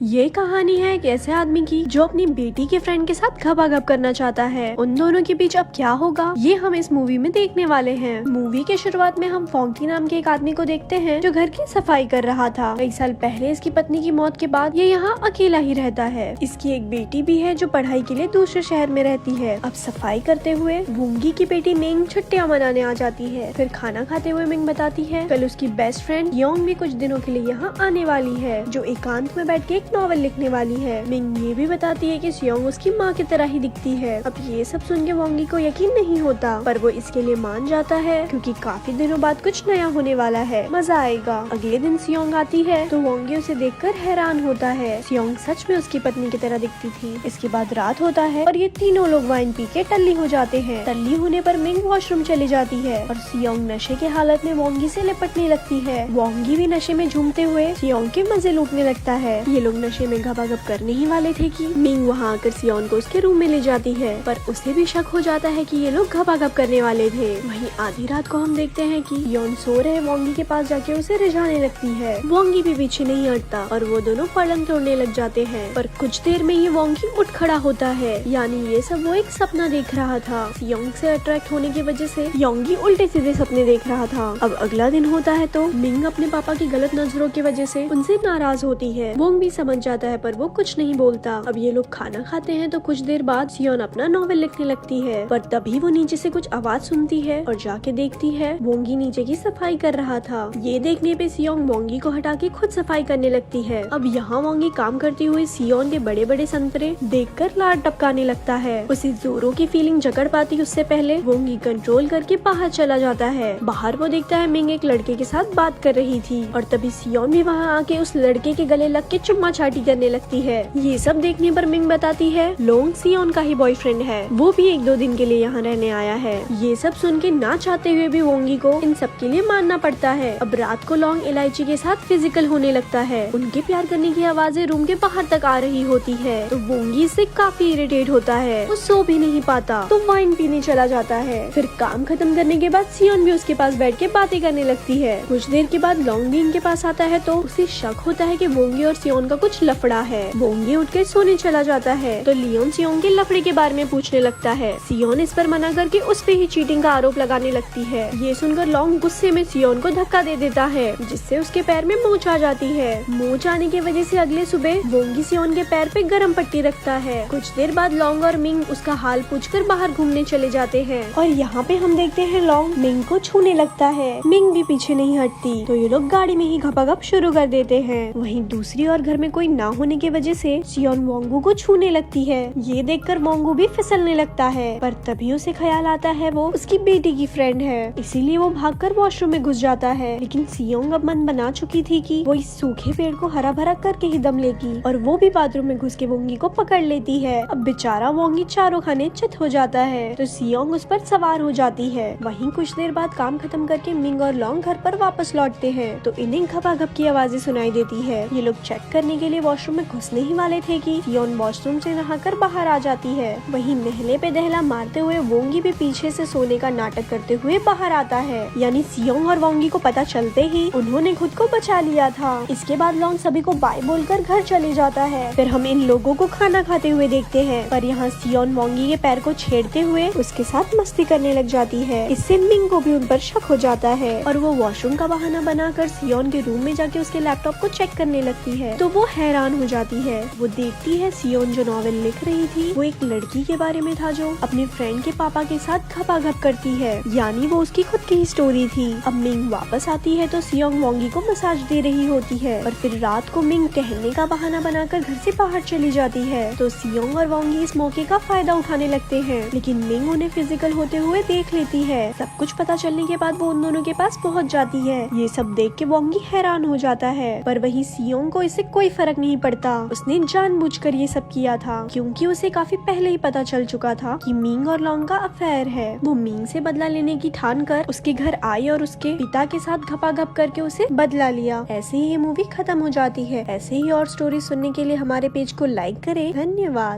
ये कहानी है एक ऐसे आदमी की जो अपनी बेटी के फ्रेंड के साथ घपाघप करना चाहता है। उन दोनों के बीच अब क्या होगा ये हम इस मूवी में देखने वाले हैं। मूवी के शुरुआत में हम फोंकी नाम के एक आदमी को देखते हैं जो घर की सफाई कर रहा था। कई साल पहले इसकी पत्नी की मौत के बाद ये यहाँ अकेला ही रहता है। इसकी एक बेटी भी है जो पढ़ाई के लिए दूसरे शहर में रहती है। अब सफाई करते हुए वोंगी की बेटी मिंग छुट्टियाँ मनाने आ जाती है। फिर खाना खाते हुए मिंग बताती है कल उसकी बेस्ट फ्रेंड योंग भी कुछ दिनों के लिए यहाँ आने वाली है जो एकांत में बैठ के नॉवल लिखने वाली है। मिंग ये भी बताती है कि सियोंग उसकी माँ की तरह ही दिखती है। अब ये सब सुन के वोंगी को यकीन नहीं होता पर वो इसके लिए मान जाता है क्योंकि काफी दिनों बाद कुछ नया होने वाला है, मजा आएगा। अगले दिन सियोंग आती है तो वोंगी उसे देखकर हैरान होता है। सियोंग सच में उसकी पत्नी की तरह दिखती थी। इसके बाद रात होता है और ये तीनों लोग वाइन पी के टल्ली हो जाते हैं। टल्ली होने पर मिंग वॉशरूम चली जाती है और सियोंग नशे के हालत में वोंगी से लिपटने लगती है। वोंगी भी नशे में झूमते हुए सियोंग के मजे लूटने लगता है। ये लोग नशे में घपाघप करने ही वाले थे कि मिंग वहाँ आकर सियोन को उसके रूम में ले जाती है पर उसे भी शक हो जाता है कि ये लोग घपाघप करने वाले थे। वहीं आधी रात को हम देखते हैं कि योन सो रहे वोंगी के पास जाके उसे रिझाने लगती है। वोंगी भी पीछे नहीं हटता और वो दोनों पलंग तोड़ने लग जाते हैं पर कुछ देर में ही वोंगी उठ खड़ा होता है। यानी ये सब वो एक सपना देख रहा था। सियोंग से अट्रैक्ट होने की वजह से योंगी उल्टे सीधे सपने देख रहा था। अब अगला दिन होता है तो मिंग अपने पापा की गलत नजरों की वजह से उनसे नाराज होती है। वोंग भी समझ जाता है पर वो कुछ नहीं बोलता। अब ये लोग खाना खाते हैं तो कुछ देर बाद सियोन अपना नॉवेल लिखने लगती है पर तभी वो नीचे से कुछ आवाज सुनती है और जाके देखती है वोंगी नीचे की सफाई कर रहा था। ये देखने पे सियोंग वोंगी को हटा के खुद सफाई करने लगती है। अब यहाँ वोंगी काम करती हुई सियोन के बड़े बड़े संतरे देखकर लार टपकाने लगता है। उसे जोरों की फीलिंग जकड़ पाती उससे पहले वोंगी कंट्रोल करके बाहर चला जाता है। बाहर वो देखता है मिंग एक लड़के के साथ बात कर रही थी और तभी सियोन भी वहाँ आके उस लड़के के गले लग के चुम्मा चाटी करने लगती है। ये सब देखने पर मिंग बताती है लोंग सियोन का ही बॉयफ्रेंड है, वो भी 1-2 दिन के लिए यहाँ रहने आया है। ये सब सुन के ना चाहते हुए भी वोंगी को इन सब के लिए मानना पड़ता है। अब रात को लोंग इलायची के साथ फिजिकल होने लगता है। उनके प्यार करने की आवाजें रूम के बाहर तक आ रही होती है तो वोंगी इससे काफी इरिटेट होता है। वो सो भी नहीं पाता तो वाइन पीने चला जाता है। फिर काम खत्म करने के बाद सियोन भी उसके पास बैठ के बातें करने लगती है। कुछ देर के बाद लोंग भी इनके पास आता है तो उसे शक होता है कि वोंगी और सियोन का कुछ लफड़ा है। वोंगी उठ के सोने चला जाता है तो लियोन सियोंग के लफड़े के बारे में पूछने लगता है। सियोन इस पर मना करके उस पे ही चीटिंग का आरोप लगाने लगती है। ये सुनकर लोंग गुस्से में सियोन को धक्का दे देता है जिससे उसके पैर में मोच आ जाती है। मोच आने की वजह से अगले सुबह वोंगी सियोन के पैर पे गरम पट्टी रखता है। कुछ देर बाद लोंग और मिंग उसका हाल पूछकर बाहर घूमने चले जाते हैं और यहाँ पे हम देखते हैं लोंग मिंग को छूने लगता है। मिंग भी पीछे नहीं हटती तो ये लोग गाड़ी में ही घपाघप शुरू कर देते हैं। वहीं दूसरी ओर घर में कोई ना होने की वजह से सियोन वोंगू को छूने लगती है। ये देखकर वोंगू भी फिसलने लगता है पर तभी उसे ख्याल आता है वो उसकी बेटी की फ्रेंड है, इसीलिए वो भागकर वॉशरूम में घुस जाता है। लेकिन सियोंग अब मन बना चुकी थी कि वो इस सूखे पेड़ को हरा भरा करके ही दम लेगी और वो भी बाथरूम में घुस के वोंगी को पकड़ लेती है। अब बेचारा वोंगी चारों खाने चित हो जाता है तो सियोंग उस पर सवार हो जाती है। वहीं कुछ देर बाद काम खत्म करके मिंग और लोंग घर पर वापस लौटते हैं तो इन्हें घपाघप की आवाजें सुनाई देती है। ये लोग चेक करने के लिए वॉशरूम में घुसने ही वाले थे कि सियोन वॉशरूम से नहाकर बाहर आ जाती है। वहीं नहले पे दहला मारते हुए वोंगी भी पीछे से सोने का नाटक करते हुए बाहर आता है। यानी सियोंग और वोंगी को पता चलते ही उन्होंने खुद को बचा लिया था। इसके बाद लोंग सभी को बाय बोलकर घर चले जाता है। फिर हम इन लोगों को खाना खाते हुए देखते हैं पर यहाँ सियोन वोंगी के पैर को छेड़ते हुए उसके साथ मस्ती करने लग जाती है। इससे मिंग को भी उन पर शक हो जाता है और वो वॉशरूम का बहाना बनाकर सियोन के रूम में जाके उसके लैपटॉप को चेक करने लगती है तो वो हैरान हो जाती है। वो देखती है सियोन जो नॉवेल लिख रही थी वो एक लड़की के बारे में था जो अपने फ्रेंड के पापा के साथ घपाघप करती है। यानी वो उसकी खुद की ही स्टोरी थी। अब मिंग वापस आती है तो सियोंग वोंगी को मसाज दे रही होती है और फिर रात को मिंग टहलने का बहाना बनाकर घर से बाहर चली जाती है तो सियोंग और वोंगी इस मौके का फायदा उठाने लगते हैं। लेकिन मिंग उन्हें फिजिकल होते हुए देख लेती है। सब कुछ पता चलने के बाद वो उन दोनों के पास पहुँच जाती है। ये सब देख के वोंगी हैरान हो जाता है पर वही सियोंग को इससे कोई फर्क नहीं पड़ता। उसने जानबूझकर ये सब किया था क्योंकि उसे काफी पहले ही पता चल चुका था कि मिंग और लोंग का अफेयर है। वो मिंग से बदला लेने की ठान कर उसके घर आई और उसके पिता के साथ घपाघप करके उसे बदला लिया। ऐसे ही ये मूवी खत्म हो जाती है। ऐसे ही और स्टोरी सुनने के लिए हमारे पेज को लाइक करें। धन्यवाद।